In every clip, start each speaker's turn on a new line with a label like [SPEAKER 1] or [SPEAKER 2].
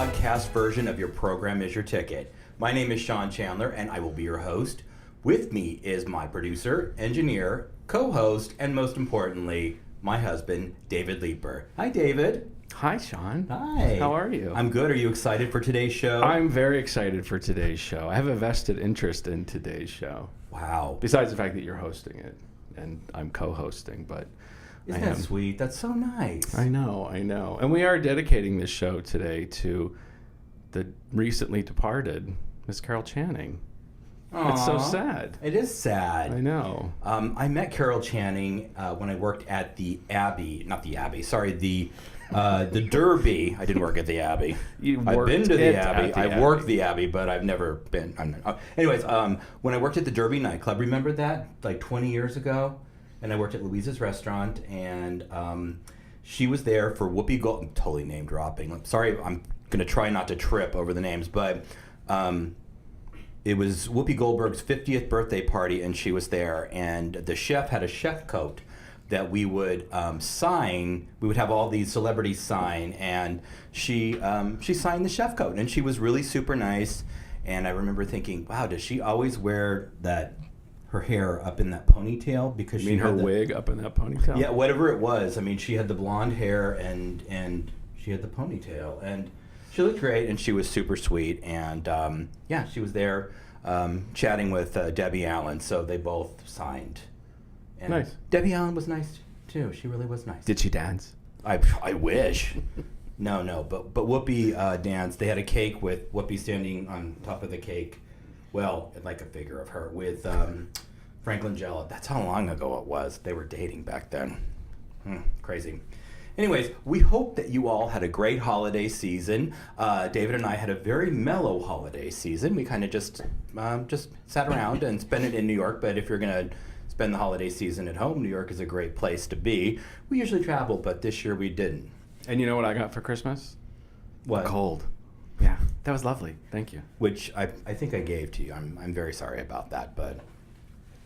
[SPEAKER 1] podcast version of Your Program is Your Ticket. My name is Sean Chandler, and I will be your host. With me is my producer, engineer, co-host, and most importantly, my husband, David Leeper. Hi, David.
[SPEAKER 2] Hi, Sean.
[SPEAKER 1] Hi.
[SPEAKER 2] How are you?
[SPEAKER 1] I'm good. Are you excited for today's show?
[SPEAKER 2] I'm very excited for today's show. I have a vested interest in today's show.
[SPEAKER 1] Wow.
[SPEAKER 2] Besides the fact that you're hosting it, and I'm co-hosting, but
[SPEAKER 1] Isn't that sweet? That's so nice.
[SPEAKER 2] I know. And we are dedicating this show today to the recently departed Miss Carol Channing.
[SPEAKER 1] Aww.
[SPEAKER 2] It's so sad.
[SPEAKER 1] It is sad.
[SPEAKER 2] I know.
[SPEAKER 1] I met Carol Channing when I worked at the Abbey, the Derby. I didn't work at the Abbey. I've been to the Abbey. I worked the Abbey, but I've never been. Anyways, when I worked at the Derby nightclub, remember that? Like 20 years ago? And I worked at Louisa's restaurant, and she was there for Whoopi Gold. I'm totally name dropping. I'm sorry, I'm going to try not to trip over the names, but it was Whoopi Goldberg's 50th birthday party, and she was there. And the chef had a chef coat that we would sign. We would have all these celebrities sign, and she signed the chef coat, and she was really super nice. And I remember thinking, wow, does she always wear her hair up in that ponytail? Because
[SPEAKER 2] you mean her wig up in that ponytail?
[SPEAKER 1] Yeah, whatever it was. I mean, she had the blonde hair and she had the ponytail, and she looked great, and she was super sweet. And she was there chatting with Debbie Allen, so they both signed. And
[SPEAKER 2] nice.
[SPEAKER 1] Debbie Allen was nice too. She really was nice.
[SPEAKER 2] Did she dance?
[SPEAKER 1] I wish. No, but Whoopi danced. They had a cake with Whoopi standing on top of the cake. Well, like a figure of her with Franklin Jella. That's how long ago it was. They were dating back then. Crazy. Anyways, we hope that you all had a great holiday season. David and I had a very mellow holiday season. We kind of just sat around and spent it in New York. But if you're going to spend the holiday season at home, New York is a great place to be. We usually travel, but this year we didn't.
[SPEAKER 2] And you know what I got for Christmas?
[SPEAKER 1] What?
[SPEAKER 2] A cold. Yeah, that was lovely. Thank you.
[SPEAKER 1] Which I think I gave to you. I'm very sorry about that, but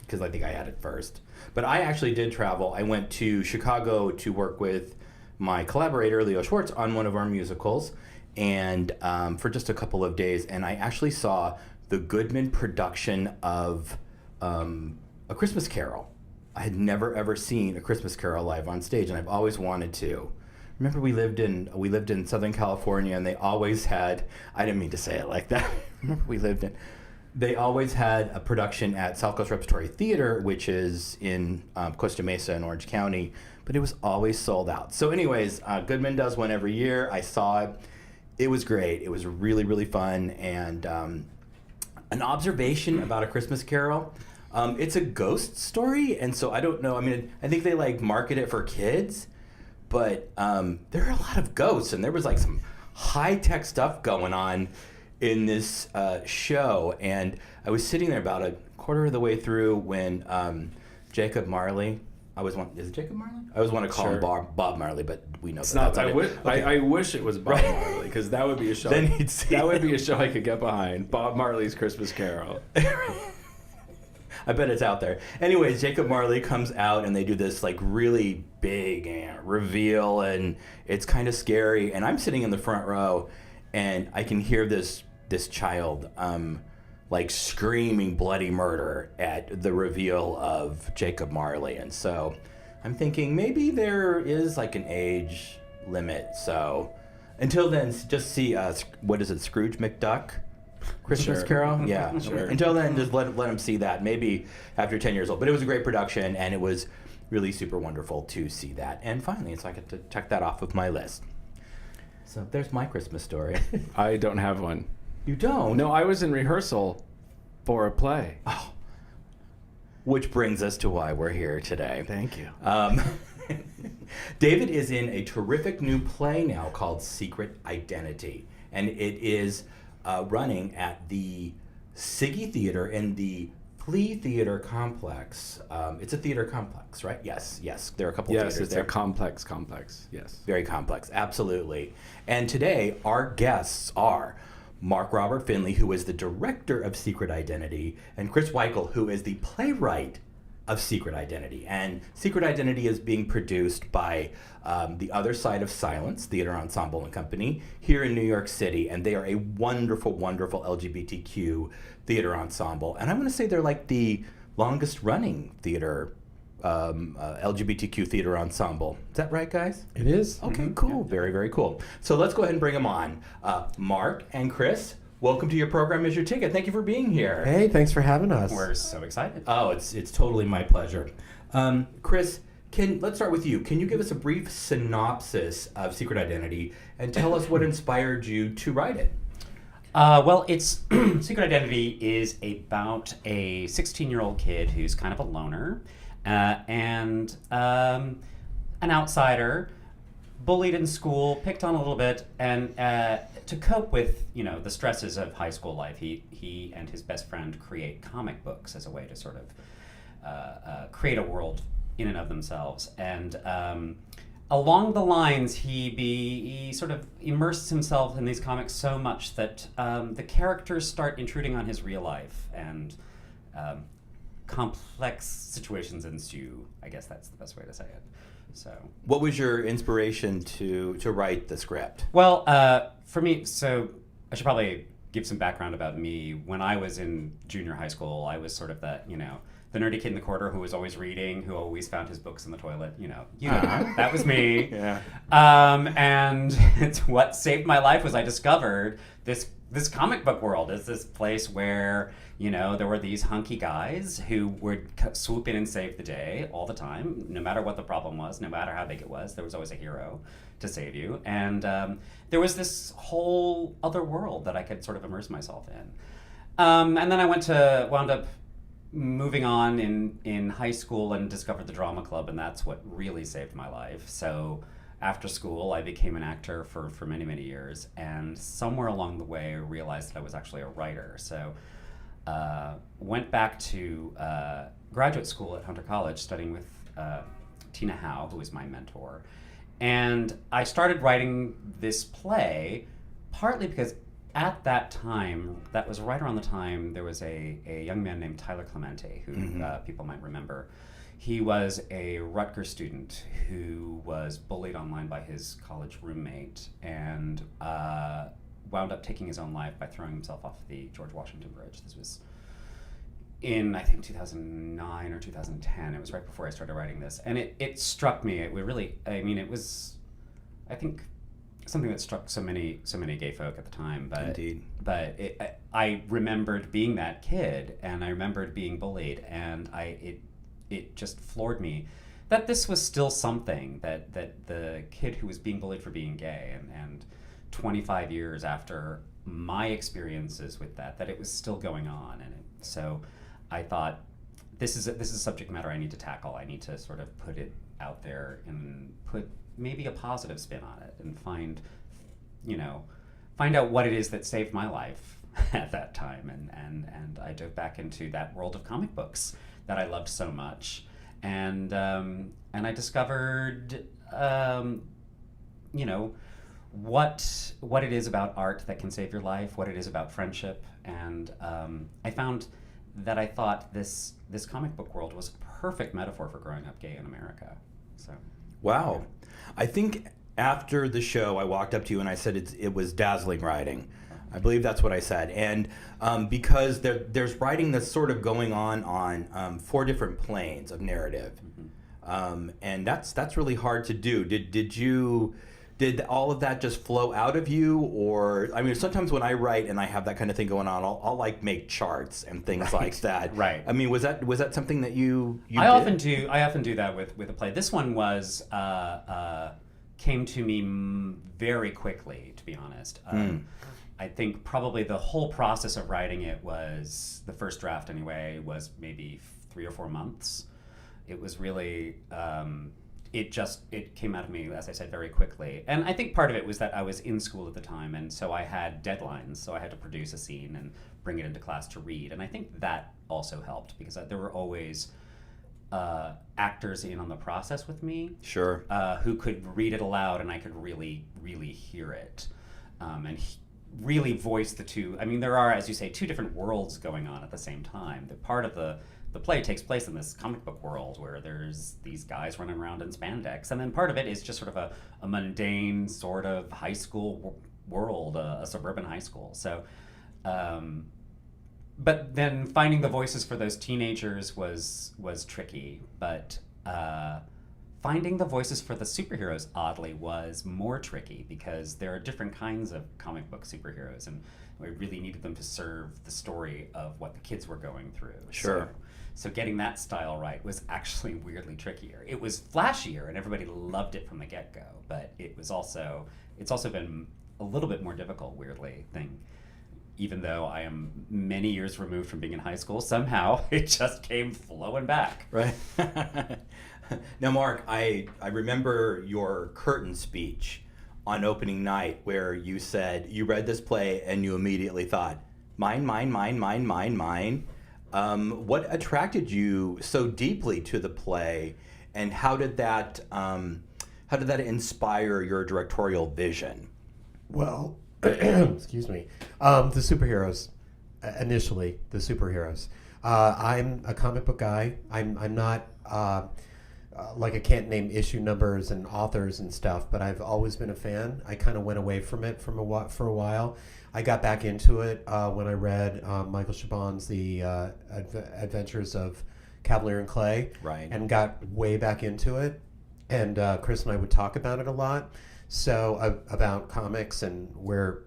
[SPEAKER 1] because I think I had it first. But I actually did travel. I went to Chicago to work with my collaborator, Leo Schwartz, on one of our musicals, and for just a couple of days. And I actually saw the Goodman production of A Christmas Carol. I had never, ever seen A Christmas Carol live on stage, and I've always wanted to. Remember, we lived in Southern California, and they always had, I didn't mean to say it like that. Remember, they always had a production at South Coast Repertory Theater, which is in Costa Mesa in Orange County, but it was always sold out. So anyways, Goodman does one every year. I saw it. It was great. It was really, really fun. And an observation about A Christmas Carol, it's a ghost story, and so I don't know. I mean, I think they market it for kids, but there are a lot of ghosts, and there was some high-tech stuff going on in this show. And I was sitting there about a quarter of the way through when Jacob Marley, is it Jacob Marley? I always want to call him Bob Marley, but we know
[SPEAKER 2] it's
[SPEAKER 1] that's
[SPEAKER 2] not. I wish it was Bob Marley, because that would be a show. Then he'd see that would be a show I could get behind. Bob Marley's Christmas Carol.
[SPEAKER 1] I bet it's out there. Anyways, Jacob Marley comes out, and they do this really big reveal, and it's kind of scary. And I'm sitting in the front row, and I can hear this child screaming bloody murder at the reveal of Jacob Marley. And so I'm thinking maybe there is an age limit. So until then, just see what is it, Scrooge McDuck? Christmas Carol? Yeah.
[SPEAKER 2] Sure.
[SPEAKER 1] Until then, just let them see that, maybe after 10 years old. But it was a great production, and it was really super wonderful to see that. And finally, so I get to check that off of my list. So there's my Christmas story.
[SPEAKER 2] I don't have one.
[SPEAKER 1] You don't?
[SPEAKER 2] No, I was in rehearsal for a play.
[SPEAKER 1] Oh. Which brings us to why we're here today.
[SPEAKER 2] Thank you.
[SPEAKER 1] David is in a terrific new play now called Secret Identity. And it is running at the Siggy Theater in the Flea Theater Complex. It's a theater complex, right? Yes. There are a couple theaters there.
[SPEAKER 2] Yes, it's a complex. Yes.
[SPEAKER 1] Very complex, absolutely. And today, our guests are Mark Robert Finley, who is the director of Secret Identity, and Chris Weikel, who is the playwright of Secret Identity. And Secret Identity is being produced by the Other Side of Silence Theater Ensemble and Company here in New York City. And they are a wonderful, wonderful LGBTQ theater ensemble. And I want to say they're like the longest running theater LGBTQ theater ensemble. Is that right, guys?
[SPEAKER 3] It is.
[SPEAKER 1] Okay, cool. Yeah. Very, very cool. So let's go ahead and bring them on. Mark and Chris, welcome to your program Is Your Ticket. Thank you for being here.
[SPEAKER 3] Hey, thanks for having us.
[SPEAKER 4] We're so excited.
[SPEAKER 1] Oh, it's totally my pleasure. Chris, let's start with you. Can you give us a brief synopsis of Secret Identity and tell us what inspired you to write it?
[SPEAKER 4] Well, it's Secret Identity is about a 16-year-old kid who's kind of a loner and an outsider, bullied in school, picked on a little bit, and to cope with the stresses of high school life, he and his best friend create comic books as a way to sort of create a world in and of themselves. And along the lines, he sort of immerses himself in these comics so much that the characters start intruding on his real life, and complex situations ensue. I guess that's the best way to say it. So,
[SPEAKER 1] what was your inspiration to write the script?
[SPEAKER 4] Well, for me, so I should probably give some background about me. When I was in junior high school, I was sort of the nerdy kid in the corner who was always reading, who always found his books in the toilet. That was me.
[SPEAKER 1] Yeah.
[SPEAKER 4] And it's what saved my life was I discovered this comic book world is this place where there were these hunky guys who would swoop in and save the day all the time, no matter what the problem was, no matter how big it was. There was always a hero to save you, and there was this whole other world that I could sort of immerse myself in. And then I wound up moving on in high school and discovered the drama club, and that's what really saved my life. So after school, I became an actor for many, many years, and somewhere along the way, I realized that I was actually a writer. So went back to graduate school at Hunter College, studying with Tina Howe, who was my mentor. And I started writing this play, partly because at that time, that was right around the time, there was a young man named Tyler Clemente, who people might remember. He was a Rutgers student who was bullied online by his college roommate and wound up taking his own life by throwing himself off the George Washington Bridge. This was in, I think, 2009 or 2010. It was right before I started writing this. And it struck me. It was, I think, something that struck so many gay folk at the time. But
[SPEAKER 1] Indeed.
[SPEAKER 4] But I remembered being that kid, and I remembered being bullied, and it just floored me that this was still something, that the kid who was being bullied for being gay, and 25 years after my experiences with that it was still going on. And so I thought, this is a subject matter I need to tackle. I need to sort of put it out there and put maybe a positive spin on it, and find out what it is that saved my life at that time. And I dove back into that world of comic books that I loved so much, and I discovered what it is about art that can save your life, what it is about friendship, and I found that I thought this comic book world was a perfect metaphor for growing up gay in America. So,
[SPEAKER 1] wow, yeah. I think after the show, I walked up to you and I said it was dazzling writing. I believe that's what I said. And because there's writing that's sort of going on 4 different planes of narrative. Mm-hmm. And that's really hard to do. Did all of that just flow out of you? Or, I mean, sometimes when I write and I have that kind of thing going on, I'll like make charts and things like that.
[SPEAKER 4] Right.
[SPEAKER 1] I mean, was that something that you
[SPEAKER 4] I
[SPEAKER 1] did?
[SPEAKER 4] often do that with a play. This one came to me very quickly, to be honest. I think probably the whole process of writing it was, the first draft anyway, was maybe 3 or 4 months. It was really, it came out of me, as I said, very quickly. And I think part of it was that I was in school at the time, and so I had deadlines, so I had to produce a scene and bring it into class to read. And I think that also helped, because there were always actors in on the process with me.
[SPEAKER 1] Sure.
[SPEAKER 4] Who could read it aloud, and I could really, really hear it. Really voice the two. I mean, there are, as you say, 2 different worlds going on at the same time. The part of the the play takes place in this comic book world where there's these guys running around in spandex, and then part of it is just sort of a mundane sort of high school world, a suburban high school. So, but then finding the voices for those teenagers was tricky. But finding the voices for the superheroes, oddly, was more tricky because there are different kinds of comic book superheroes, and we really needed them to serve the story of what the kids were going through.
[SPEAKER 1] Sure.
[SPEAKER 4] So getting that style right was actually weirdly trickier. It was flashier, and everybody loved it from the get-go, but it's also been a little bit more difficult, weirdly, even though I am many years removed from being in high school, somehow it just came flowing back.
[SPEAKER 1] Right. Now, Mark, I remember your curtain speech on opening night where you said you read this play and you immediately thought, mine, mine, mine, mine, mine, mine. What attracted you so deeply to the play, and how did that inspire your directorial vision?
[SPEAKER 3] Well, excuse me. The superheroes, initially, the superheroes. I'm a comic book guy. I'm not, like I can't name issue numbers and authors and stuff, but I've always been a fan. I kind of went away from it for a while. I got back into it when I read Michael Chabon's The Adventures of Cavalier and Clay,
[SPEAKER 1] Right.
[SPEAKER 3] and got way back into it. And Chris and I would talk about it a lot. So about comics and where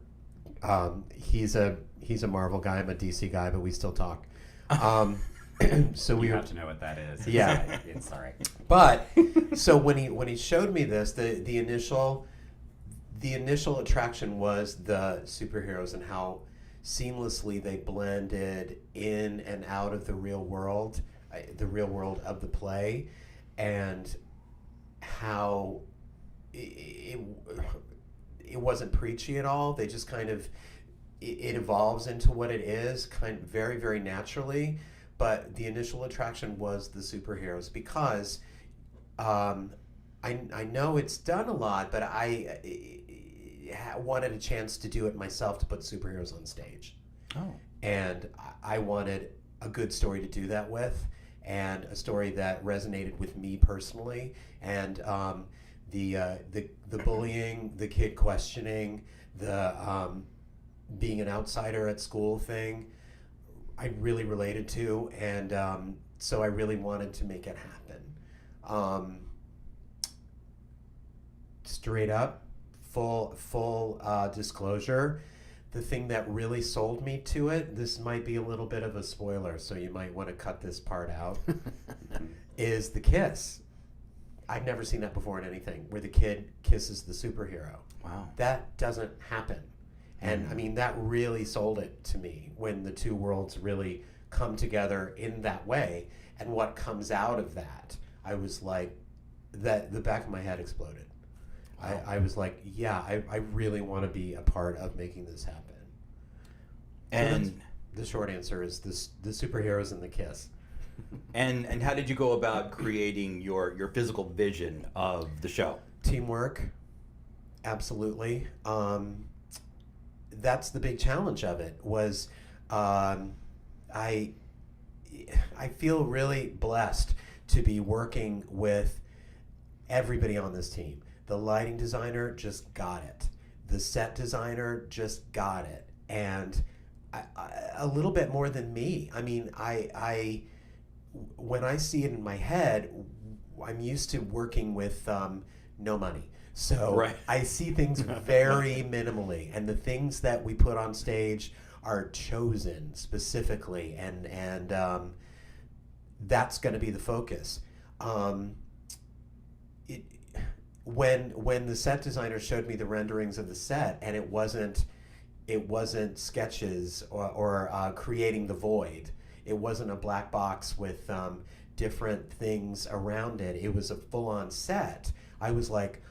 [SPEAKER 3] he's a Marvel guy, I'm a DC guy, but we still talk. So we
[SPEAKER 4] have to know what that is.
[SPEAKER 3] Yeah.
[SPEAKER 4] It's sorry.
[SPEAKER 3] But so when he showed me this, the initial attraction was the superheroes and how seamlessly they blended in and out of the real world of the play, and how it wasn't preachy at all. They just kind of it evolves into what it is, kind of very, very naturally. But the initial attraction was the superheroes because I know it's done a lot, but I wanted a chance to do it myself, to put superheroes on stage.
[SPEAKER 1] Oh.
[SPEAKER 3] And I wanted a good story to do that with, and a story that resonated with me personally. And the bullying, the kid questioning, the being an outsider at school thing, I really related to, and so I really wanted to make it happen. Straight up, full disclosure, the thing that really sold me to it, this might be a little bit of a spoiler, so you might want to cut this part out, is the kiss. I've never seen that before in anything, where the kid kisses the superhero.
[SPEAKER 1] Wow.
[SPEAKER 3] That doesn't happen. And I mean, that really sold it to me, when the two worlds really come together in that way. And what comes out of that, I was like, the back of my head exploded. Wow. I was like, yeah, I really want to be a part of making this happen. And so the short answer is the superheroes and the kiss.
[SPEAKER 1] And how did you go about creating your physical vision of the show?
[SPEAKER 3] Teamwork, absolutely. That's the big challenge of it. Was I feel really blessed to be working with everybody on this team. The lighting designer just got it. The set designer just got it, and a little bit more than me. I mean, I when I see it in my head, I'm used to working with no money. So
[SPEAKER 1] right.
[SPEAKER 3] I see things very minimally, and the things that we put on stage are chosen specifically, and that's going to be the focus. When the set designer showed me the renderings of the set, and it wasn't sketches or creating the void. It wasn't a black box with different things around it. It was a full-on set. I was like,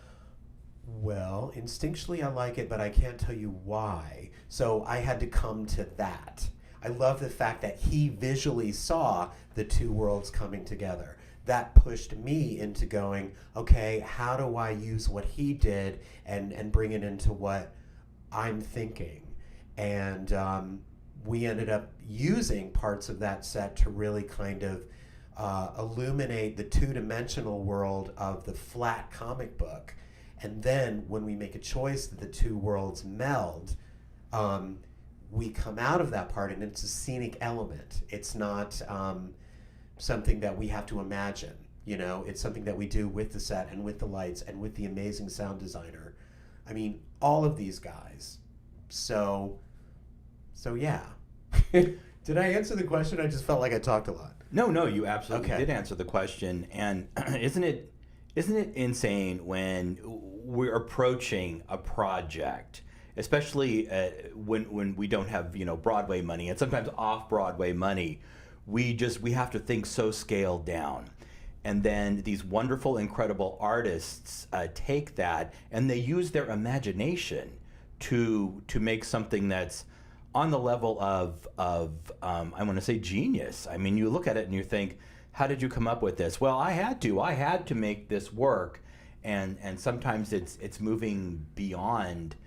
[SPEAKER 3] well, instinctually I like it, but I can't tell you why. So I had to come to that. I love the fact that he visually saw the two worlds coming together. That pushed me into going, okay, how do I use what he did and bring it into what I'm thinking? And we ended up using parts of that set to really kind of illuminate the two-dimensional world of the flat comic book. And then when we make a choice that the two worlds meld, we come out of that part and it's a scenic element. It's not something that we have to imagine. You know, it's something that we do with the set and with the lights and with the amazing sound designer. I mean, all of these guys. So yeah. Did I answer the question? I just felt like I talked a lot.
[SPEAKER 1] No, you absolutely
[SPEAKER 3] Okay.
[SPEAKER 1] did answer the question. And isn't it insane when we're approaching a project, especially when we don't have, you know, Broadway money and sometimes off Broadway money, we have to think so scaled down. And then these wonderful, incredible artists take that and they use their imagination to make something that's on the level of I want to say genius. I mean, you look at it and you think, how did you come up with this? Well, I had to make this work, and sometimes it's moving beyond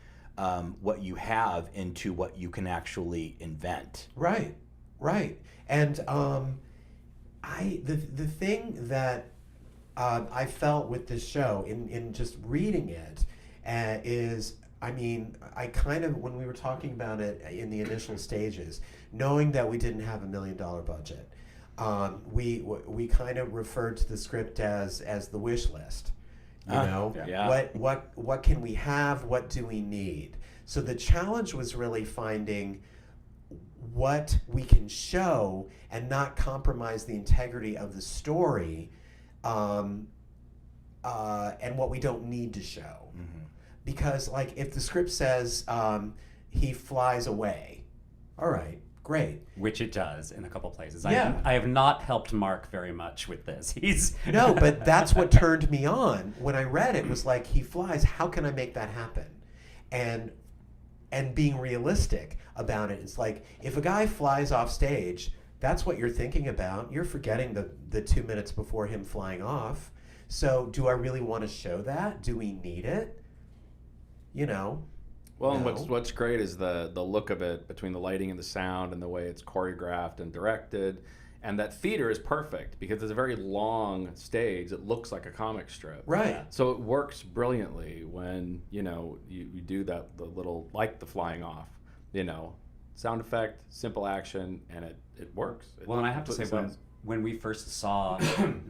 [SPEAKER 1] what you have into what you can actually invent.
[SPEAKER 3] Right. And the thing that I felt with this show in just reading it is, I mean, I kind of, when we were talking about it in the initial stages, knowing that we didn't have $1 million budget, we kind of referred to the script as the wish list. You know,
[SPEAKER 1] yeah.
[SPEAKER 3] What can we have? What do we need? So the challenge was really finding what we can show and not compromise the integrity of the story, and what we don't need to show.
[SPEAKER 1] Mm-hmm.
[SPEAKER 3] Because, like, if the script says he flies away, all right, great.
[SPEAKER 4] Which it does in a couple places.
[SPEAKER 3] Yeah.
[SPEAKER 4] I have not helped Mark very much with this. He's
[SPEAKER 3] No, but that's what turned me on. When I read it, was like, he flies, how can I make that happen? And being realistic about it. It's like, if a guy flies off stage, that's what you're thinking about. You're forgetting the 2 minutes before him flying off. So do I really want to show that? Do we need it? You know?
[SPEAKER 2] Well, and
[SPEAKER 3] No.
[SPEAKER 2] what's great is the look of it, between the lighting and the sound and the way it's choreographed and directed. And that theater is perfect because it's a very long stage. It looks like a comic strip.
[SPEAKER 3] Right.
[SPEAKER 2] So it works brilliantly when, you know, you do the little, like the flying off, you know, sound effect, simple action, and it works. It
[SPEAKER 4] Well, and I have to say,
[SPEAKER 2] completely sells.
[SPEAKER 4] when we first saw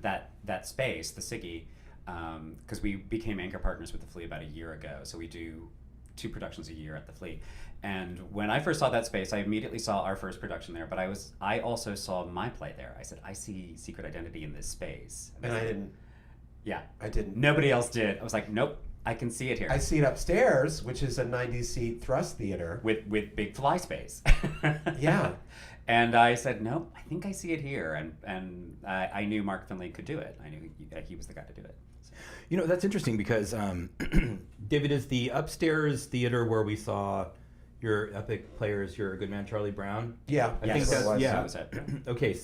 [SPEAKER 4] that space, the Siggy, because we became anchor partners with the Flea about a year ago, so we do 2 productions a year at the Flea. And when I first saw that space, I immediately saw our first production there, but I also saw my play there. I said, I see Secret Identity in this space.
[SPEAKER 3] And I didn't.
[SPEAKER 4] Yeah.
[SPEAKER 3] I didn't.
[SPEAKER 4] Nobody else did. I was like, nope, I can see it here.
[SPEAKER 3] I see it upstairs, which is a 90-seat thrust theater.
[SPEAKER 4] with big fly space.
[SPEAKER 3] Yeah.
[SPEAKER 4] And I said, nope, I think I see it here. And I knew Mark Finley could do it. I knew he was the guy to do it. So.
[SPEAKER 1] You know, that's interesting because, David, is the upstairs theater where we saw your epic players, your good man Charlie Brown?
[SPEAKER 3] Yeah.
[SPEAKER 1] I think that's,
[SPEAKER 3] what it was.
[SPEAKER 1] yeah.
[SPEAKER 4] That was it.
[SPEAKER 1] Okay,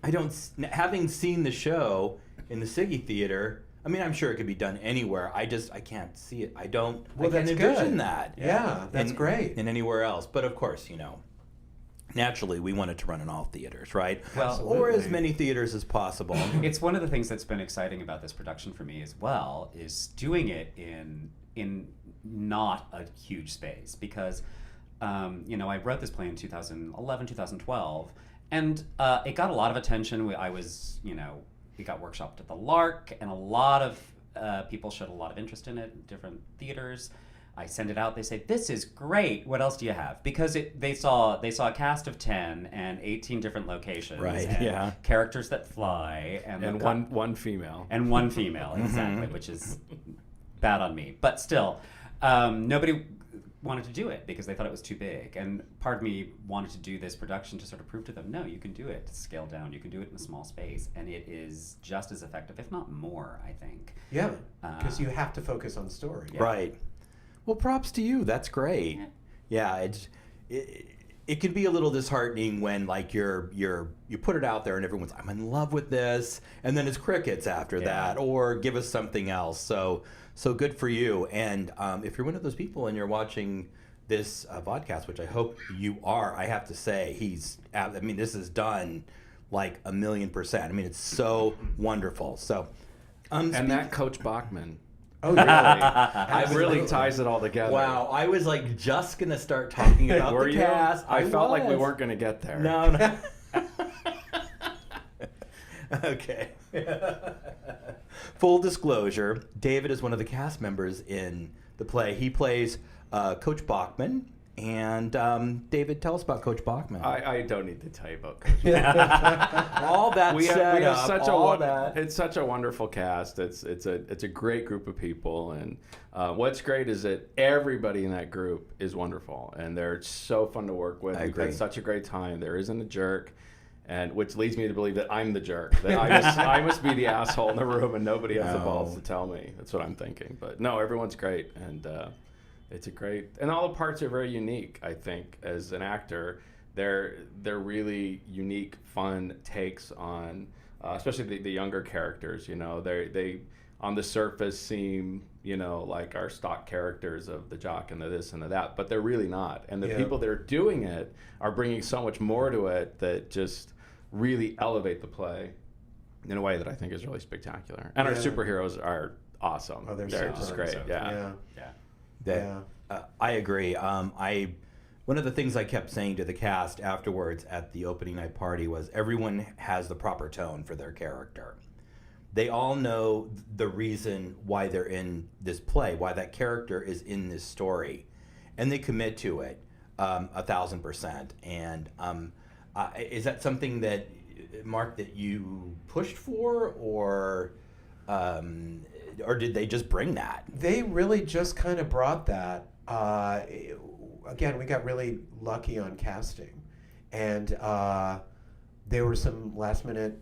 [SPEAKER 1] I don't, having seen the show in the Siggy Theater, I mean, I'm sure it could be done anywhere. I can't see it. I can't
[SPEAKER 3] that's
[SPEAKER 1] envision
[SPEAKER 3] good.
[SPEAKER 1] that.
[SPEAKER 3] Yeah, that's great.
[SPEAKER 1] In anywhere else. But of course, you know, naturally we want it to run in all theaters, right?
[SPEAKER 4] Well,
[SPEAKER 1] or as
[SPEAKER 3] Absolutely.
[SPEAKER 1] many theaters as possible.
[SPEAKER 4] It's one of the things that's been exciting about this production for me as well, is doing it in not a huge space, because you know, I wrote this play in 2011, 2012, and it got a lot of attention. I was, you know, it got workshopped at the Lark, and a lot of people showed a lot of interest in it in different theaters. I send it out. They say, "This is great. What else do you have?" Because they saw a cast of 10 and 18 different locations,
[SPEAKER 1] Right,
[SPEAKER 4] and
[SPEAKER 1] yeah.
[SPEAKER 4] characters that fly,
[SPEAKER 2] And one female.
[SPEAKER 4] and one female, exactly, which is bad on me. But still, nobody wanted to do it because they thought it was too big. And part of me wanted to do this production to sort of prove to them, no, you can do it, scale down, you can do it in a small space, and it is just as effective, if not more, I think.
[SPEAKER 3] Yeah, because you have to focus on story.
[SPEAKER 1] Right. Well, props to you. That's great. Yeah, it can be a little disheartening when like you put it out there and everyone's, I'm in love with this, and then it's crickets after that, or give us something else. So good for you. And if you're one of those people and you're watching this Vodcast, which I hope you are. I have to say, this is done like 1,000,000%. I mean, it's so wonderful. So,
[SPEAKER 2] And that Coach Bachman.
[SPEAKER 3] Oh, really?
[SPEAKER 2] It really ties it all together.
[SPEAKER 1] Wow, I was like just gonna start talking about
[SPEAKER 2] Were
[SPEAKER 1] the
[SPEAKER 2] you?
[SPEAKER 1] cast.
[SPEAKER 2] I felt like we
[SPEAKER 1] was.
[SPEAKER 2] weren't going to get there.
[SPEAKER 1] No. Okay. Full disclosure, David is one of the cast members in the play. He plays Coach Bachman. And David, tell us about Coach Bachman.
[SPEAKER 2] I don't need to tell you about Coach Bachman.
[SPEAKER 1] All that
[SPEAKER 2] we have such
[SPEAKER 1] that.
[SPEAKER 2] It's such a wonderful cast. It's a great group of people, and what's great is that everybody in that group is wonderful, and they're so fun to work with. We've had such a great time. There isn't a jerk, and which leads me to believe that I'm the jerk. That I must be the asshole in the room, and nobody has the balls to tell me. That's what I'm thinking. But no, everyone's great, and it's a great, and all the parts are very unique. I think as an actor, they're really unique, fun takes on, especially the younger characters. You know, they on the surface seem, you know, like our stock characters of the jock and the this and the that, but they're really not. And the people that are doing it are bringing so much more to it that just really elevate the play in a way that I think is really spectacular. And our superheroes are awesome.
[SPEAKER 3] Oh, they're
[SPEAKER 2] just great. Yeah.
[SPEAKER 1] I agree. One of the things I kept saying to the cast afterwards at the opening night party was everyone has the proper tone for their character. They all know the reason why they're in this play, why that character is in this story, and they commit to it 1,000%. And is that something that, Mark, that you pushed for, or did they just bring that?
[SPEAKER 3] They really just kind of brought that. Again, we got really lucky on casting, and there were some last minute,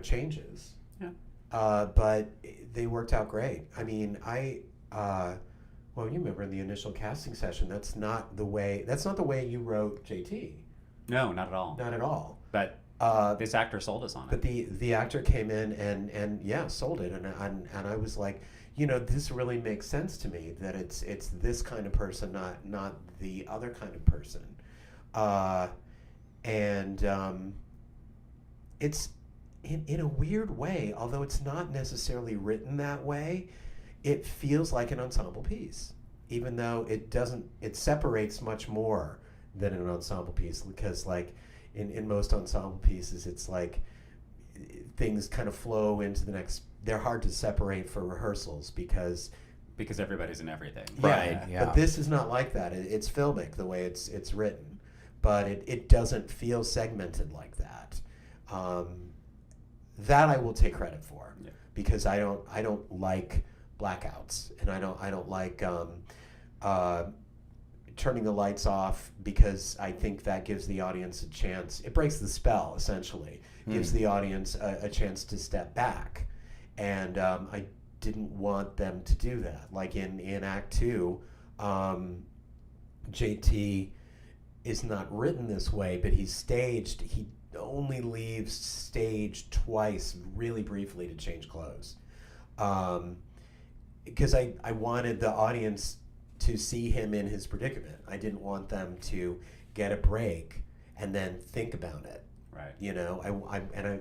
[SPEAKER 3] changes.
[SPEAKER 4] Yeah.
[SPEAKER 3] But they worked out great. I mean, well, you remember in the initial casting session, that's not the way you wrote JT.
[SPEAKER 4] No, not at all.
[SPEAKER 3] Not at all.
[SPEAKER 4] But this actor sold us on it.
[SPEAKER 3] But the actor came in and sold it, and I was like, this really makes sense to me, that it's this kind of person, not the other kind of person, it's in a weird way, although it's not necessarily written that way, it feels like an ensemble piece, even though it separates much more than an ensemble piece, because like in most ensemble pieces, it's like things kind of flow into the next. They're hard to separate for rehearsals because
[SPEAKER 4] everybody's in everything.
[SPEAKER 1] Right. Yeah.
[SPEAKER 3] But this is not like that. It's filmic the way it's written, but it doesn't feel segmented like that. That I will take credit for, because I don't like blackouts, and I don't like turning the lights off, because I think that gives the audience a chance. It breaks the spell, essentially. Gives the audience a chance to step back. And I didn't want them to do that. Like in Act 2, JT is not written this way, but he's staged. He only leaves stage twice, really briefly, to change clothes. Because I wanted the audience to see him in his predicament. I didn't want them to get a break and then think about it. Right.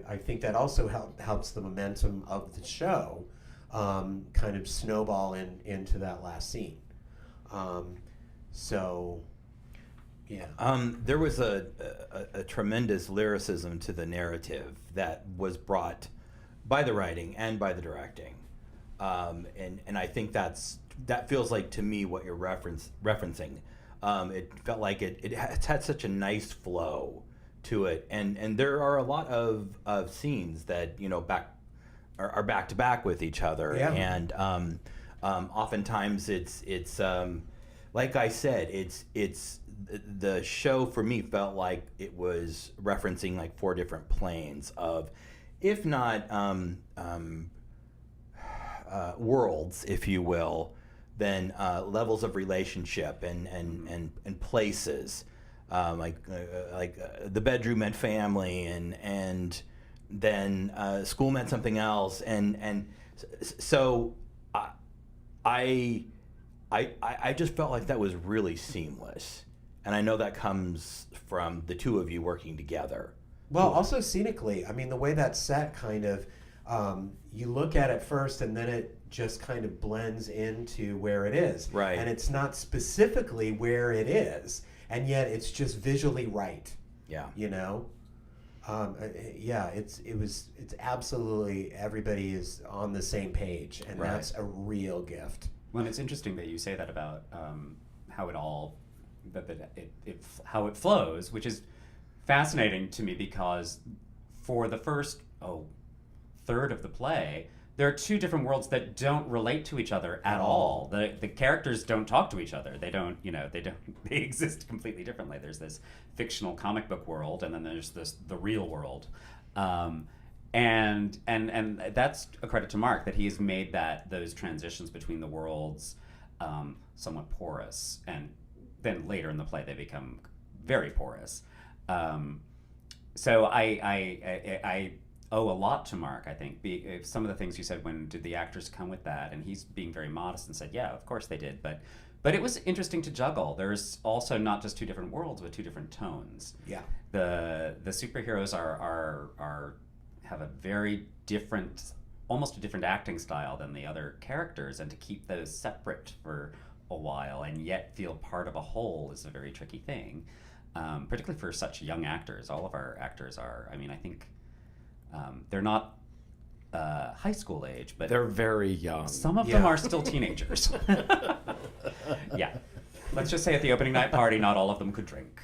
[SPEAKER 3] I think that also helps the momentum of the show kind of snowball into that last scene.
[SPEAKER 1] There was a tremendous lyricism to the narrative that was brought by the writing and by the directing. And I think that feels like, to me, what you're referencing. It felt like it had such a nice flow to it, and there are a lot of scenes that are back to back with each other, and oftentimes it's like I said, it's the show for me felt like it was referencing like 4 different planes of, if not worlds, if you will, then levels of relationship and places. Like the bedroom meant family, and then school meant something else, and so I I just felt like that was really seamless. And I know that comes from the two of you working together.
[SPEAKER 3] Well, also scenically, I mean, the way that's set kind of, you look at it first and then it just kind of blends into where it is.
[SPEAKER 1] Right.
[SPEAKER 3] And it's not specifically where it is, and yet it's just visually right.
[SPEAKER 1] Yeah.
[SPEAKER 3] You know? Yeah, it's absolutely, everybody is on the same page, and
[SPEAKER 1] Right.
[SPEAKER 3] that's a real gift.
[SPEAKER 4] Well, it's interesting that you say that about how it all, how it flows, which is fascinating to me because for the first third of the play, there are two different worlds that don't relate to each other at all. The characters don't talk to each other. They don't. They exist completely differently. There's this fictional comic book world, and then there's the real world. And that's a credit to Mark that he's made those transitions between the worlds somewhat porous, and then later in the play they become very porous. So I owe a lot to Mark, I think. Some of the things you said, when did the actors come with that? And he's being very modest and said, yeah, of course they did. But it was interesting to juggle. There's also not just two different worlds, but two different tones.
[SPEAKER 3] Yeah.
[SPEAKER 4] The superheroes have a very different, almost a different acting style than the other characters, and to keep those separate for a while and yet feel part of a whole is a very tricky thing, particularly for such young actors. All of our actors are, I mean, I think they're not high school age, but
[SPEAKER 2] they're very young.
[SPEAKER 4] Some of them are still teenagers. Yeah. Let's just say at the opening night party, not all of them could drink.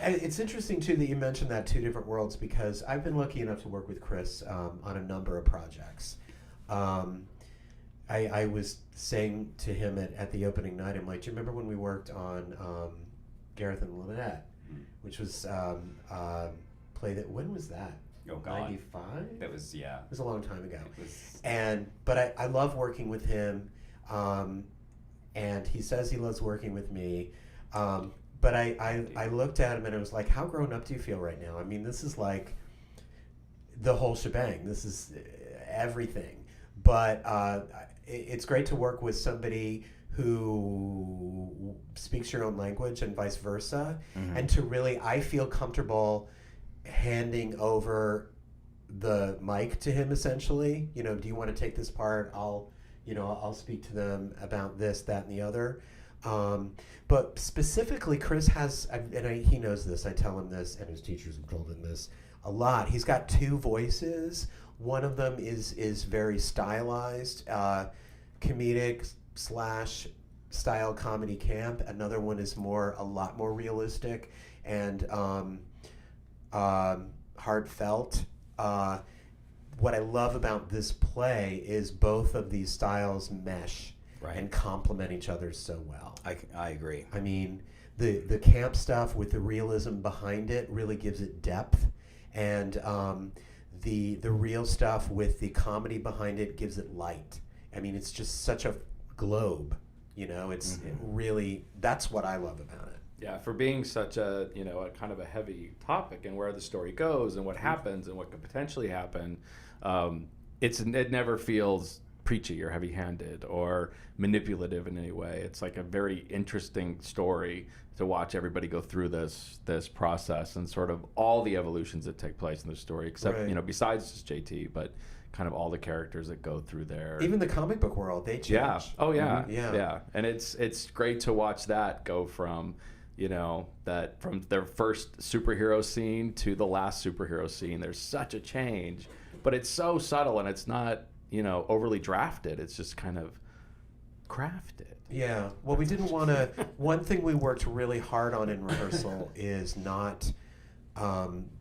[SPEAKER 3] It's interesting, too, that you mentioned that two different worlds, because I've been lucky enough to work with Chris on a number of projects. I was saying to him at the opening night, I'm like, do you remember when we worked on Gareth and Lynette, which was play that, when was that?
[SPEAKER 4] Oh, God.
[SPEAKER 3] 95?
[SPEAKER 4] That was, yeah.
[SPEAKER 3] It was a long time ago.
[SPEAKER 4] Was...
[SPEAKER 3] But I love working with him, and he says he loves working with me. But I looked at him and I was like, how grown up do you feel right now? I mean, this is like the whole shebang. This is everything. But it's great to work with somebody who speaks your own language and vice versa. Mm-hmm. And to really, I feel comfortable handing over the mic to him, essentially. You know, do you want to take this part? I'll speak to them about this, that, and the other. But specifically, Chris has, he knows this, I tell him this, and his teachers have told him this a lot. He's got two voices. One of them is very stylized, comedic / style comedy camp. Another one is a lot more realistic and heartfelt. What I love about this play is both of these styles mesh. Right. And complement each other so well.
[SPEAKER 1] I agree.
[SPEAKER 3] I mean, the camp stuff with the realism behind it really gives it depth, and the real stuff with the comedy behind it gives it light. I mean, it's just such a globe. You know, it's really, that's what I love about it.
[SPEAKER 2] Yeah, for being such a a kind of a heavy topic, and where the story goes and what happens and what could potentially happen, it never feels preachy or heavy-handed or manipulative in any way. It's like a very interesting story to watch everybody go through this process and sort of all the evolutions that take place in the story, except besides just JT, but kind of all the characters that go through there.
[SPEAKER 3] Even the comic book world, they change.
[SPEAKER 2] Yeah. Oh yeah.
[SPEAKER 3] Mm-hmm. Yeah.
[SPEAKER 2] Yeah. And it's great to watch that go from from their first superhero scene to the last superhero scene. There's such a change, but it's so subtle, and it's not overly drafted. It's just kind of crafted.
[SPEAKER 3] Yeah. Well, we didn't want to. One thing we worked really hard on in rehearsal is not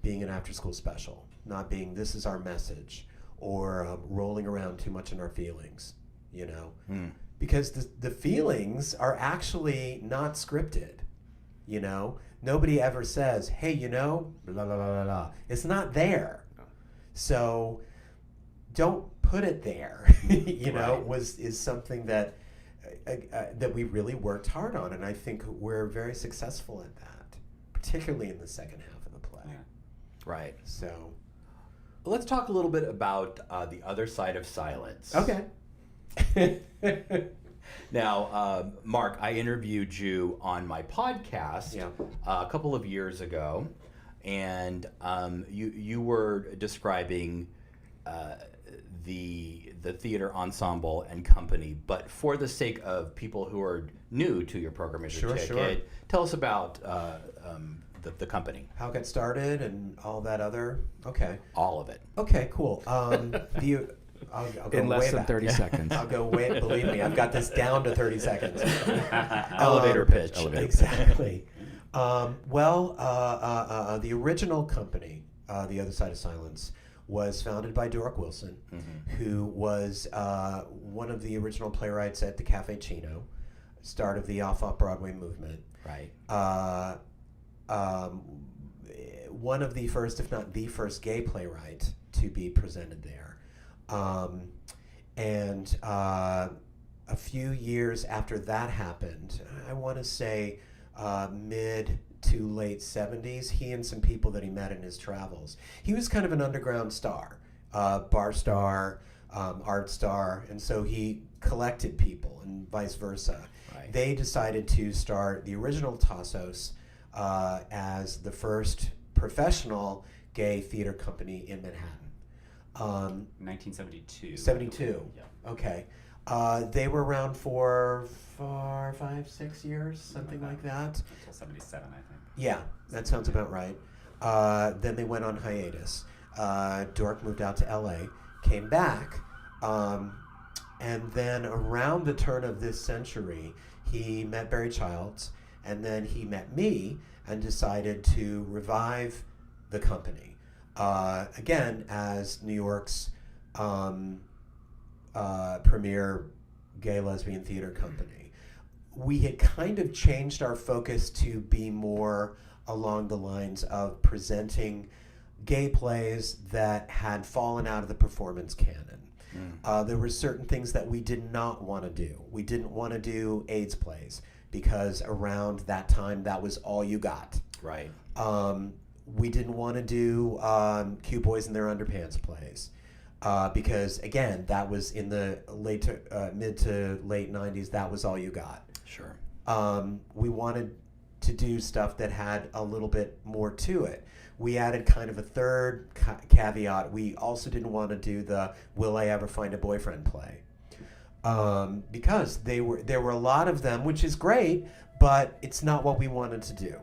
[SPEAKER 3] being an after-school special, not being this is our message, or rolling around too much in our feelings, because the feelings are actually not scripted. Nobody ever says, hey, blah, blah, blah, blah, blah. It's not there. So don't put it there, is something that we really worked hard on, and I think we're very successful at that, particularly in the second half of the play.
[SPEAKER 1] Yeah. Right.
[SPEAKER 3] So
[SPEAKER 1] let's talk a little bit about the other side of silence.
[SPEAKER 3] Okay.
[SPEAKER 1] Now, Mark, I interviewed you on my podcast a couple of years ago, and you were describing the theater ensemble and company. But for the sake of people who are new to your program as your ticket, tell us about the company.
[SPEAKER 3] How it got started and all that other. Okay.
[SPEAKER 1] All of it.
[SPEAKER 3] Okay, cool. I'll go
[SPEAKER 2] In less
[SPEAKER 3] way
[SPEAKER 2] than
[SPEAKER 3] back.
[SPEAKER 2] 30 seconds.
[SPEAKER 3] I'll go way. Believe me, I've got this down to 30 seconds.
[SPEAKER 1] Elevator pitch.
[SPEAKER 3] Exactly. The original company, The Other Side of Silence, was founded by Dork Wilson, who was one of the original playwrights at the Cafe Chino, start of the off-Broadway movement.
[SPEAKER 1] Right.
[SPEAKER 3] One of the first, if not the first, gay playwright to be presented there. A few years after that happened, I want to say mid to late 70s, he and some people that he met in his travels. He was kind of an underground star, bar star, art star, and so he collected people and vice versa.
[SPEAKER 1] Right.
[SPEAKER 3] They decided to start the original TOSOS as the first professional gay theater company in Manhattan.
[SPEAKER 4] 1972.
[SPEAKER 3] 72.
[SPEAKER 4] Yeah.
[SPEAKER 3] Okay. They were around for 4, 5, 6 years, something like that.
[SPEAKER 4] Until 77, I think.
[SPEAKER 3] Yeah, that sounds about right. Then they went on hiatus. Dork moved out to LA, came back, and then around the turn of this century, he met Barry Childs, and then he met me and decided to revive the company. Again, as New York's premier gay lesbian theater company. We had kind of changed our focus to be more along the lines of presenting gay plays that had fallen out of the performance canon. There were certain things that we did not want to do. We didn't want to do AIDS plays because around that time that was all you got.
[SPEAKER 1] Right.
[SPEAKER 3] We didn't want to do cute boys in their underpants plays because, again, that was in the mid to late 90s. That was all you got.
[SPEAKER 1] Sure.
[SPEAKER 3] We wanted to do stuff that had a little bit more to it. We added kind of a third caveat. We also didn't want to do the "Will I Ever Find a Boyfriend" play because there were a lot of them, which is great, but it's not what we wanted to do.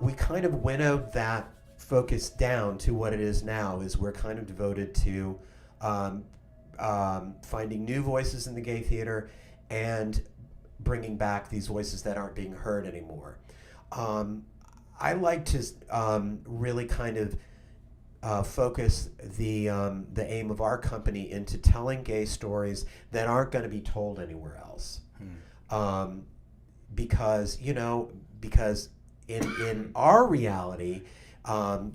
[SPEAKER 3] We kind of winnowed that focus down to what it is now. Is we're kind of devoted to finding new voices in the gay theater and bringing back these voices that aren't being heard anymore. I like to really kind of focus the aim of our company into telling gay stories that aren't going to be told anywhere else. Because in our reality,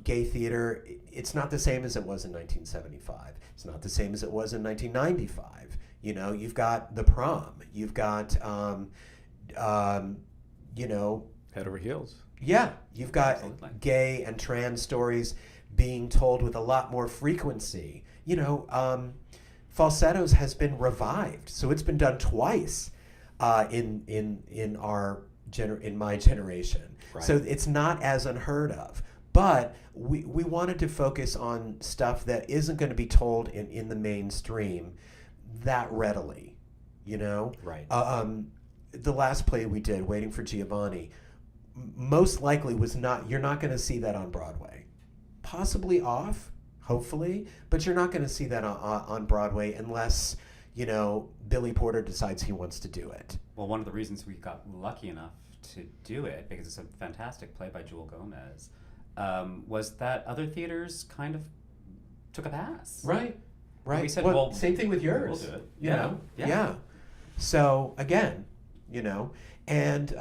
[SPEAKER 3] gay theater, it's not the same as it was in 1975. It's not the same as it was in 1995. You know, you've got the prom. You've got,
[SPEAKER 2] Head over heels.
[SPEAKER 3] Yeah, you've got
[SPEAKER 4] Absolutely.
[SPEAKER 3] gay and trans stories being told with a lot more frequency. Falsettos has been revived, so it's been done twice in my generation.
[SPEAKER 1] Right.
[SPEAKER 3] So it's not as unheard of. But we wanted to focus on stuff that isn't going to be told in the mainstream that readily,
[SPEAKER 1] Right.
[SPEAKER 3] The last play we did, Waiting for Giovanni, most likely you're not going to see that on Broadway. Possibly off, hopefully, but you're not going to see that on Broadway unless, Billy Porter decides he wants to do it.
[SPEAKER 4] Well, one of the reasons we got lucky enough to do it, because it's a fantastic play by Jewel Gomez, was that other theaters kind of took a pass.
[SPEAKER 3] Right.
[SPEAKER 4] We said, well,
[SPEAKER 3] same thing with yours.
[SPEAKER 4] we'll do it.
[SPEAKER 3] Yeah.
[SPEAKER 4] Yeah.
[SPEAKER 3] So again, and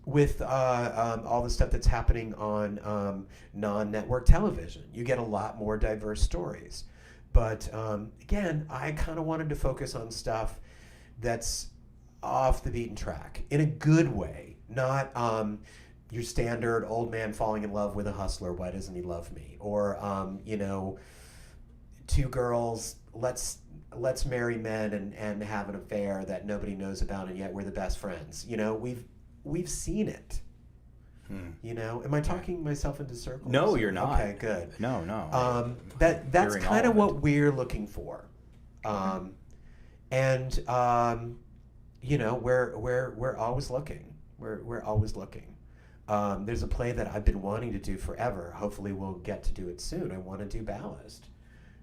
[SPEAKER 3] with all the stuff that's happening on non-network television, you get a lot more diverse stories. But again, I kind of wanted to focus on stuff that's off the beaten track in a good way, not your standard old man falling in love with a hustler, why doesn't he love me? Or, two girls, let's let's marry men and have an affair that nobody knows about, and yet we're the best friends. You know, we've seen it. You know, am I talking myself into circles?
[SPEAKER 1] No, you're not.
[SPEAKER 3] Okay, good.
[SPEAKER 1] No.
[SPEAKER 3] That's
[SPEAKER 1] Hearing
[SPEAKER 3] kind
[SPEAKER 1] all
[SPEAKER 3] of
[SPEAKER 1] of
[SPEAKER 3] what we're looking for, and you know, we're always looking. We're always looking. There's a play that I've been wanting to do forever. Hopefully, we'll get to do it soon. I want to do Ballast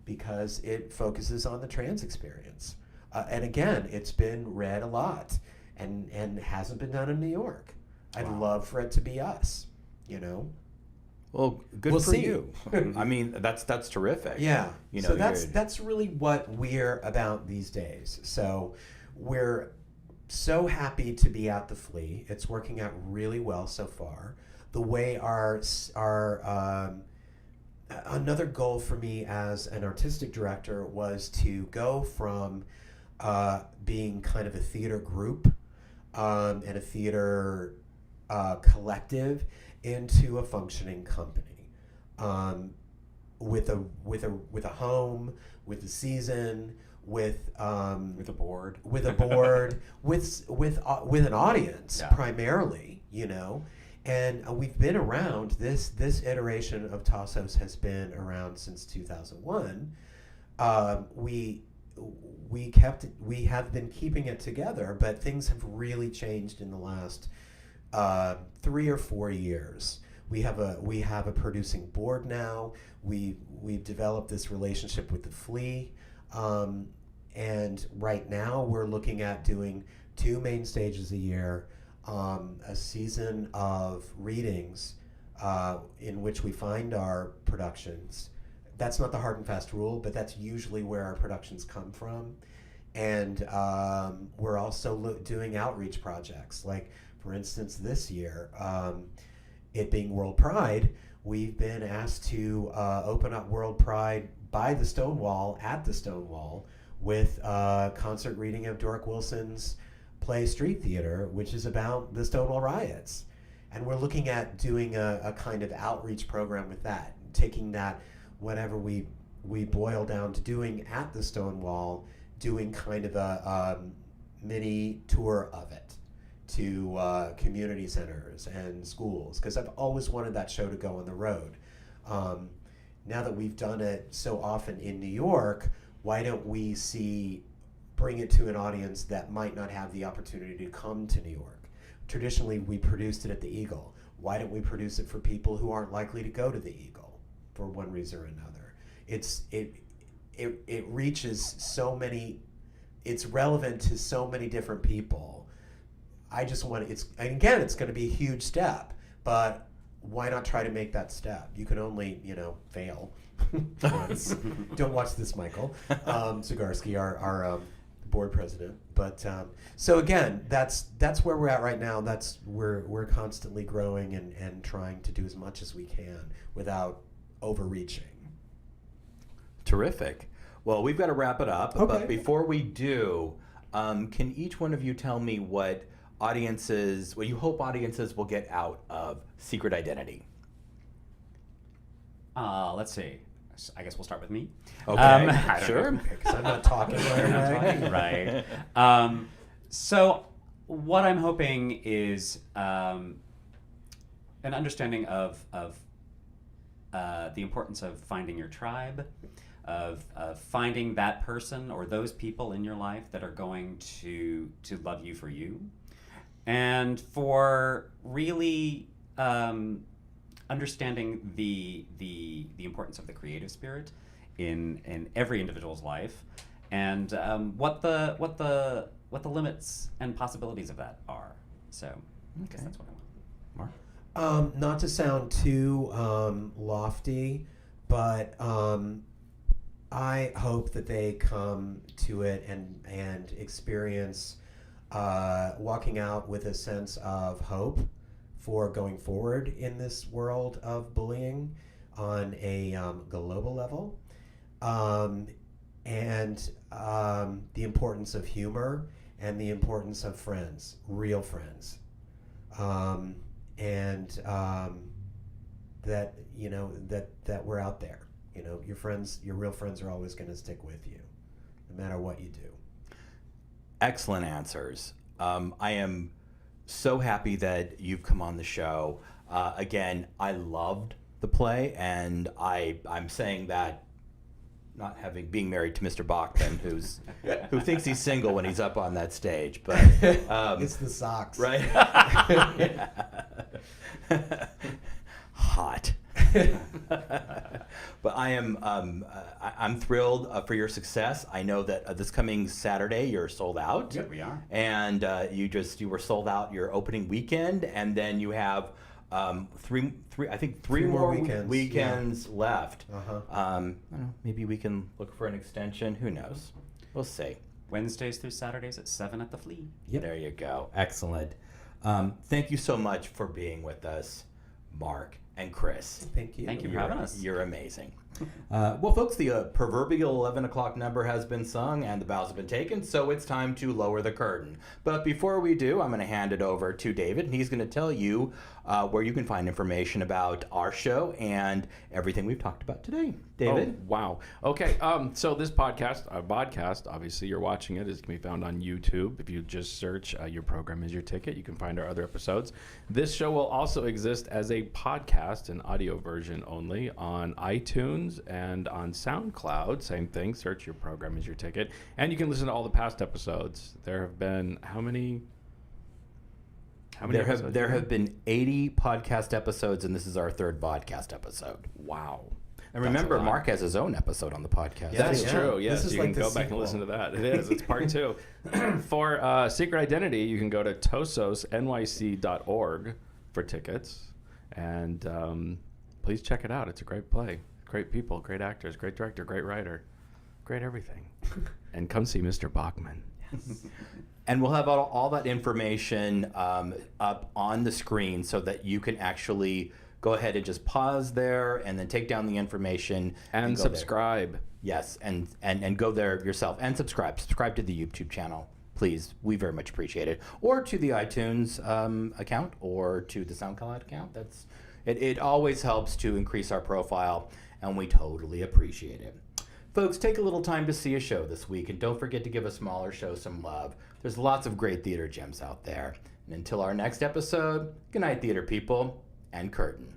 [SPEAKER 3] because it focuses on the trans experience, and again, it's been read a lot, and hasn't been done in New York. I'd love for it to be us, you know.
[SPEAKER 1] Well, good
[SPEAKER 3] We'll
[SPEAKER 1] for
[SPEAKER 3] see.
[SPEAKER 1] you. I mean, that's terrific.
[SPEAKER 3] Yeah.
[SPEAKER 1] You know,
[SPEAKER 3] So that's really what we're about these days. So we're so happy to be at the Flea. It's working out really well so far. The way our another goal for me as an artistic director was to go from being kind of a theater group and a theater collective into a functioning company, with a home, with a season, with
[SPEAKER 4] a board,
[SPEAKER 3] with an audience, primarily, you know. And we've been around. This iteration of TOSOS has been around since 2001. We have been keeping it together, but things have really changed in the last 3 or 4 years. We have a producing board now. We've developed this relationship with the Flea, and right now we're looking at doing 2 main stages a year, a season of readings in which we find our productions. That's not the hard and fast rule, but that's usually where our productions come from. And we're also doing outreach projects. Like, for instance, this year, it being World Pride, we've been asked to open up World Pride by the Stonewall, at the Stonewall, with a concert reading of Doric Wilson's play Street Theater, which is about the Stonewall riots. And we're looking at doing a kind of outreach program with that, taking that, whatever we boil down to doing at the Stonewall, doing kind of a mini tour of it to community centers and schools, because I've always wanted that show to go on the road. Now that we've done it so often in New York, why don't we bring it to an audience that might not have the opportunity to come to New York? Traditionally, we produced it at the Eagle. Why don't we produce it for people who aren't likely to go to the Eagle for one reason or another? It reaches so many, it's relevant to so many different people. I just want it's going to be a huge step, but why not try to make that step? You can only, fail once. Don't watch this, Michael Zagarsky, our board president. But so again, that's where we're at right now. We're constantly growing and trying to do as much as we can without overreaching.
[SPEAKER 1] Terrific. Well, we've got to wrap it up.
[SPEAKER 3] Okay.
[SPEAKER 1] But before we do, can each one of you tell me what you hope audiences will get out of Secret Identity?
[SPEAKER 4] Let's see. I guess we'll start with me.
[SPEAKER 1] Okay, sure.
[SPEAKER 3] Because I'm not talking right away.
[SPEAKER 4] Right. So what I'm hoping is an understanding of the importance of finding your tribe, of finding that person or those people in your life that are going to love you for you, and for really understanding the importance of the creative spirit in every individual's life, and what the limits and possibilities of that are. So I guess that's what I want.
[SPEAKER 1] Mark?
[SPEAKER 3] Not to sound too lofty, but I hope that they come to it and experience walking out with a sense of hope for going forward in this world of bullying on a global level, and the importance of humor and the importance of friends, real friends, and that that we're out there. Your friends, your real friends, are always going to stick with you. no matter what you do.
[SPEAKER 1] Excellent answers. I am so happy that you've come on the show. Again, I loved the play, and I'm saying that not being married to Mr. Bachman, who thinks he's single when he's up on that stage, but
[SPEAKER 3] It's the socks.
[SPEAKER 1] right? Hot. But I'm thrilled for your success. I know that this coming Saturday you're sold out.
[SPEAKER 4] Yep, we are.
[SPEAKER 1] And you were sold out your opening weekend, and then you have three more weekends left. I don't know, maybe we can look for an extension. Who knows? We'll see.
[SPEAKER 4] Wednesdays through Saturdays at 7 at the Flea.
[SPEAKER 1] Yep. There you go. Excellent. Thank you so much for being with us, Mark and Chris.
[SPEAKER 3] Thank you.
[SPEAKER 4] Thank you for having us.
[SPEAKER 1] You're amazing. Well, folks, the proverbial 11 o'clock number has been sung and the bows have been taken, so it's time to lower the curtain. But before we do, I'm going to hand it over to David, and he's going to tell you where you can find information about our show and everything we've talked about today. David?
[SPEAKER 2] Oh, wow. Okay, so this podcast, Vodcast, obviously you're watching it, is can be found on YouTube. If you just search Your Program Is Your Ticket, you can find our other episodes. This show will also exist as a podcast, an audio version only, on iTunes and on SoundCloud. Same thing, search Your Program Is Your Ticket. And you can listen to all the past episodes. There have been how many episodes?
[SPEAKER 1] There have been 80 podcast episodes, and this is our third Vodcast episode.
[SPEAKER 2] Wow.
[SPEAKER 1] And remember, Mark has his own episode on the podcast.
[SPEAKER 3] Yeah,
[SPEAKER 2] That's
[SPEAKER 3] yeah.
[SPEAKER 2] true. Yes,
[SPEAKER 3] This is
[SPEAKER 2] you
[SPEAKER 3] like
[SPEAKER 2] can
[SPEAKER 3] the
[SPEAKER 2] go back and
[SPEAKER 3] sequel.
[SPEAKER 2] listen to that. It is. It's part 2. For Secret Identity, you can go to TOSOSNYC.org for tickets. And please check it out. It's a great play. Great people, great actors, great director, great writer, great everything. And come see Mr. Bachman.
[SPEAKER 1] And we'll have all that information up on the screen so that you can actually go ahead and just pause there and then take down the information.
[SPEAKER 2] And
[SPEAKER 1] go
[SPEAKER 2] subscribe.
[SPEAKER 1] there. Yes, and go there yourself. And subscribe. Subscribe to the YouTube channel, please. We very much appreciate it. Or to the iTunes account or to the SoundCloud account. It always helps to increase our profile, and we totally appreciate it. Folks, take a little time to see a show this week, and don't forget to give a smaller show some love. There's lots of great theater gems out there. And until our next episode, good night, theater people, and curtain.